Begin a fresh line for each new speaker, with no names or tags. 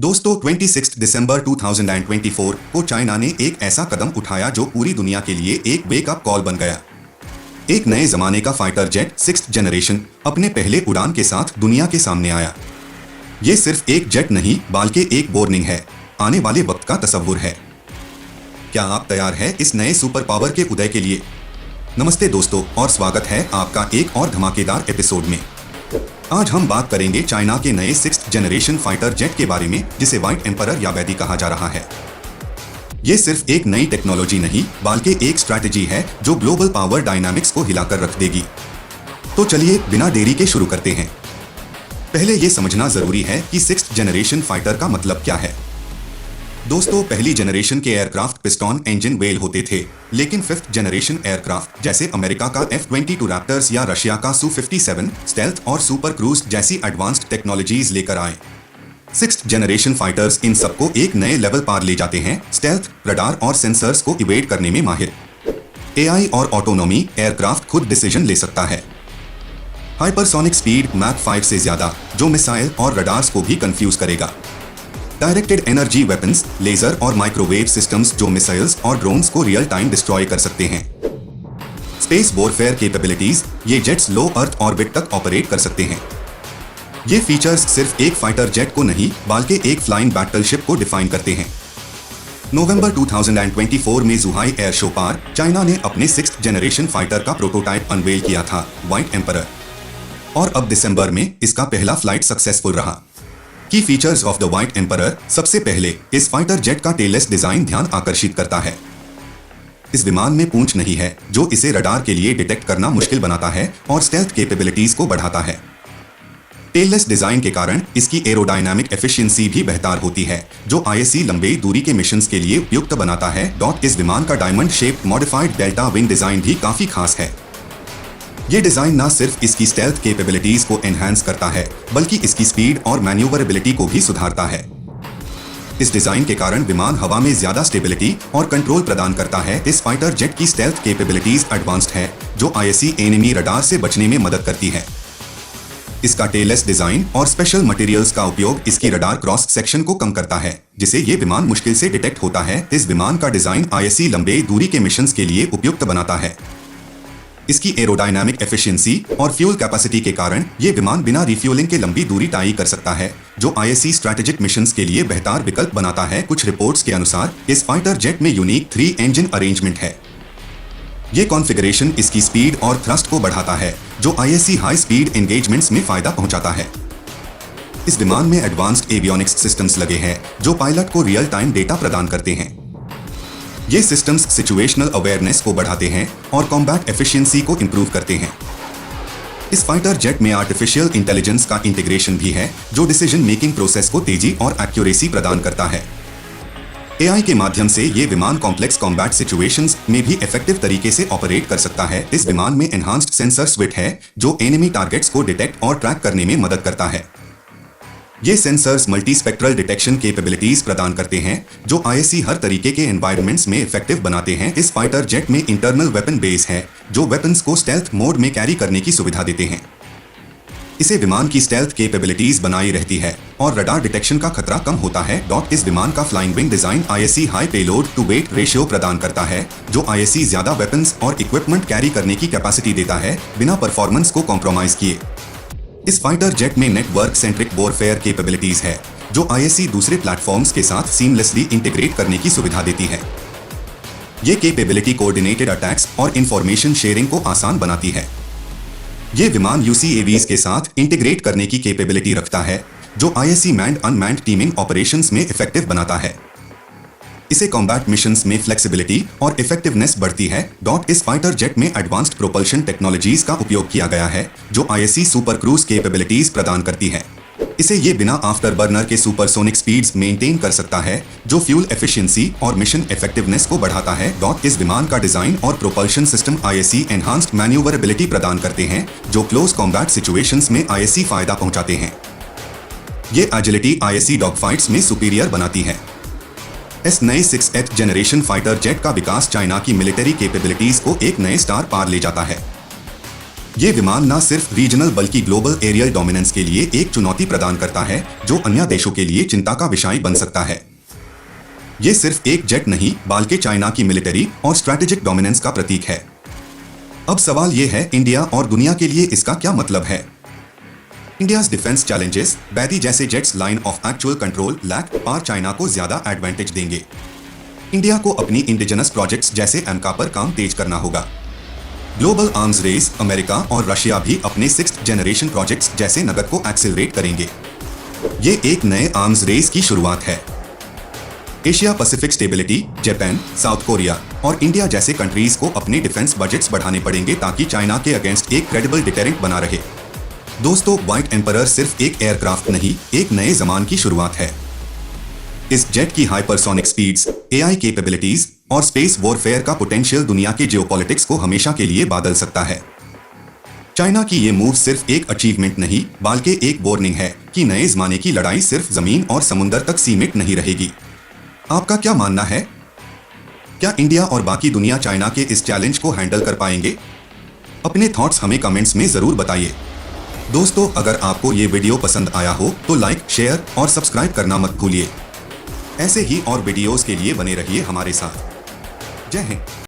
दोस्तों 26 दिसंबर 2024 को चाइना ने एक ऐसा कदम उठाया जो पूरी दुनिया के लिए एक वेकअप कॉल बन गया। एक नए जमाने का फाइटर जेट 6th जनरेशन अपने पहले उड़ान के साथ दुनिया के सामने आया। ये सिर्फ एक जेट नहीं बल्कि एक वार्निंग है, आने वाले वक्त का तस्वुर है। क्या आप तैयार हैं इस नए सुपर पावर के उदय के लिए? नमस्ते दोस्तों और स्वागत है आपका एक और धमाकेदार एपिसोड में। आज हम बात करेंगे चाइना के नए 6th जनरेशन फाइटर जेट के बारे में, जिसे व्हाइट एम्परर या वैदी कहा जा रहा है। ये सिर्फ एक नई टेक्नोलॉजी नहीं बल्कि एक स्ट्रैटेजी है जो ग्लोबल पावर डायनामिक्स को हिलाकर रख देगी। तो चलिए बिना देरी के शुरू करते हैं। पहले ये समझना जरूरी है कि 6th जनरेशन फाइटर का मतलब क्या है। दोस्तों, पहली जनरेशन के एयरक्राफ्ट पिस्टन इंजन वेल होते थे, लेकिन 5th जनरेशन एयरक्राफ्ट जैसे अमेरिका का F-22 रैप्टर्स या रशिया का Su-57 स्टेल्थ और सुपर क्रूज जैसी एडवांस्ड टेक्नोलॉजीज लेकर आए। 6th जनरेशन फाइटर्स इन सबको एक नए लेवल पार ले जाते हैं। स्टेल्थ, रडार और सेंसर्स को इवेड करने में माहिर, AI और ऑटोनॉमी, एयरक्राफ्ट खुद डिसीजन ले सकता है। हाइपरसोनिक स्पीड मैक 5 से ज्यादा, जो मिसाइल और रडार्स को भी कंफ्यूज करेगा। डायरेक्टेड एनर्जी वेपन्स, लेजर और माइक्रोवेव सिस्टम्स जो मिसाइल्स और ड्रोन्स को रियल टाइम डिस्ट्रॉय कर सकते हैं। स्पेस वॉरफेयर कैपेबिलिटीज, ये जेट्स लो अर्थ ऑर्बिट तक ऑपरेट कर सकते हैं। ये फीचर्स सिर्फ एक फाइटर जेट को नहीं बल्कि एक फ्लाइंग बैटलशिप को डिफाइन करते हैं। नवंबर 2024 में जुहाई एयर शो पर चाइना ने अपने 6th जनरेशन फाइटर का प्रोटोटाइप अनवेल किया था, व्हाइट एम्परर। और अब दिसंबर में इसका पहला फ्लाइट सक्सेसफुल रहा। की features of the white emperor. सबसे पहले इस फाइटर जेट का टेललेस डिजाइन ध्यान आकर्षित करता है। इस विमान में पूंछ नहीं है, जो इसे रडार के लिए डिटेक्ट करना मुश्किल बनाता है और स्टेल्थ कैपेबिलिटीज को बढ़ाता है। टेललेस डिजाइन के कारण इसकी एरोडायनामिक एफिशिएंसी भी बेहतर होती है, जो ISC लंबी दूरी के मिशंस के लिए उपयुक्त बनाता है। इस विमान का diamond shape modified delta wing design भी काफी खास है। ये डिजाइन न सिर्फ इसकी स्टेल्थ कैपेबिलिटीज को एनहांस करता है, बल्कि इसकी स्पीड और मैन्यूवरेबिलिटी को भी सुधारता है। इस डिजाइन के कारण विमान हवा में ज्यादा स्टेबिलिटी और कंट्रोल प्रदान करता है। इस फाइटर जेट की स्टेल्थ कैपेबिलिटीज एडवांस्ड है, जो ISC एनिमी रडार से बचने में मदद करती है। इसका टेललेस डिजाइन और स्पेशल मटेरियल्स का उपयोग इसकी रडार क्रॉस सेक्शन को कम करता है, जिसे ये विमान मुश्किल से डिटेक्ट होता है। इस विमान का डिजाइन ISC लंबे दूरी के मिशंस के लिए उपयुक्त बनाता है। इसकी एरोडायनामिक एफिशिएंसी और फ्यूल कैपेसिटी के कारण ये विमान बिना रिफ्यूलिंग के लंबी दूरी तय कर सकता है, जो ISC स्ट्रैटेजिक मिशंस के लिए बेहतर विकल्प बनाता है। कुछ रिपोर्ट्स के अनुसार इस फाइटर जेट में यूनिक 3 इंजन अरेंजमेंट है। ये कॉन्फ़िगरेशन इसकी स्पीड और थ्रस्ट को बढ़ाता है, जो ISC हाई स्पीड एंगेजमेंट्स में फायदा पहुंचाता है। इस विमान में एडवांस्ड एवियोनिक्स सिस्टम्स लगे हैं, जो पायलट को रियल टाइम डेटा प्रदान करते हैं। ये सिस्टम्स सिचुएशनल अवेयरनेस को बढ़ाते हैं और कॉम्बैट एफिशिएंसी को इंप्रूव करते हैं। इस फाइटर जेट में आर्टिफिशियल इंटेलिजेंस का इंटीग्रेशन भी है, जो डिसीजन मेकिंग प्रोसेस को तेजी और एक्यूरेसी प्रदान करता है। AI के माध्यम से ये विमान कॉम्प्लेक्स कॉम्बैट सिचुएशंस में भी इफेक्टिव तरीके से ऑपरेट कर सकता है। इस विमान में एनहांस्ड सेंसर स्विट है, जो एनिमी टारगेट्स को डिटेक्ट और ट्रैक करने में मदद करता है। ये sensors multi spectral detection capabilities प्रदान करते हैं, जो ISC हर तरीके के एनवायरनमेंट्स में इफेक्टिव बनाते हैं। इस फाइटर जेट में इंटरनल वेपन बेस है, जो वेपन्स को स्टेल्थ मोड में कैरी करने की सुविधा देते हैं। इसे विमान की स्टेल्थ कैपेबिलिटीज बनाई रहती है और रडार डिटेक्शन का खतरा कम होता है। इस विमान का flying wing design ISC high payload to weight ratio प्रदान करता है, जो ISC ज्यादा वेपन्स और इक्विपमेंट कैरी करने की कैपेसिटी देता है, बिना परफॉर्मेंस को कॉम्प्रोमाइज किए। इस फाइटर जेट में नेटवर्क सेंट्रिक वॉरफेयर कैपेबिलिटीज है, जो ISC दूसरे प्लेटफॉर्म्स के साथ सीमलेसली इंटीग्रेट करने की सुविधा देती है। ये कैपेबिलिटी कोऑर्डिनेटेड अटैक्स और इंफॉर्मेशन शेयरिंग को आसान बनाती है। ये विमान UCAVs के साथ इंटीग्रेट करने की कैपेबिलिटी रखता है, जो ISC manned unmanned teeming operations में इफेक्टिव बनाता है। इसे कॉम्बैट मिशंस में फ्लेक्सिबिलिटी और इफेक्टिवनेस बढ़ती है। इस फाइटर जेट में एडवांस्ड प्रोपल्शन टेक्नोलॉजीज का उपयोग किया गया है, जो ISC सुपर क्रूज कैपेबिलिटीज प्रदान करती है। इसे ये बिना आफ्टर बर्नर के सुपरसोनिक स्पीड्स मेंटेन कर सकता है, जो फ्यूल एफिशिएंसी और मिशन इफेक्टिवनेस को बढ़ाता है। इस विमान का डिजाइन और propulsion system ISC enhanced manoeuvrability प्रदान करते हैं, जो क्लोज कॉम्बैट सिचुएशंस में ISC फायदा पहुंचाते हैं। ये एजिलिटी ISC डॉगफाइट्स में सुपीरियर बनाती है। इस नए 6th जनरेशन फाइटर जेट का विकास चाइना की मिलिट्री कैपेबिलिटीज को एक नए स्टार पार ले जाता है। ये विमान न सिर्फ रीजनल बल्कि ग्लोबल एरियल डोमिनेंस के लिए एक चुनौती प्रदान करता है जो अन्य देशों के लिए चिंता का विषय बन सकता है। ये सिर्फ एक जेट नहीं बल्कि चाइना की मिलिट्री और स्ट्रैटेजिक डोमिनेंस का प्रतीक है। अब सवाल ये है, इंडिया और दुनिया के लिए इसका क्या मतलब है? इंडियाज डिफेंस चैलेंजेस बैदी जैसे jets line of actual control LAC पार चाइना को ज्यादा एडवांटेज देंगे। इंडिया को अपनी इंडिजिनस प्रोजेक्ट्स जैसे एमका पर काम तेज करना होगा। ग्लोबल आर्म्स रेस अमेरिका और रशिया भी अपने 6th जनरेशन प्रोजेक्ट्स जैसे नगद को एक्सेलरेट करेंगे। ये एक नए आर्म्स रेस की शुरुआत है। Asia Pacific stability, Japan, south Korea और इंडिया जैसे कंट्रीज को अपने डिफेंस बजट्स बढ़ाने पड़ेंगे ताकि चाइना के अगेंस्ट एक क्रेडिबल डिटेरेंट बना रहे। दोस्तों, व्हाइट एम्परर सिर्फ एक एयरक्राफ्ट नहीं, एक नए जमान की शुरुआत है। इस जेट की हाइपरसोनिक स्पीड्स, एआई कैपेबिलिटीज और स्पेस वॉरफेयर का पोटेंशियल दुनिया के जियोपॉलिटिक्स को हमेशा के लिए बदल सकता है। चाइना की ये मूव सिर्फ एक अचीवमेंट नहीं बल्कि एक वार्निंग है कि नए जमाने की लड़ाई सिर्फ जमीन और समुद्र तक सीमित नहीं रहेगी। आपका क्या मानना है? क्या इंडिया और बाकी दुनिया चाइना के इस चैलेंज को हैंडल कर पाएंगे? अपने थॉट्स हमें कमेंट्स में जरूर बताइए। दोस्तों, अगर आपको ये वीडियो पसंद आया हो तो लाइक, शेयर और सब्सक्राइब करना मत भूलिए। ऐसे ही और वीडियोस के लिए बने रहिए हमारे साथ। जय हिंद।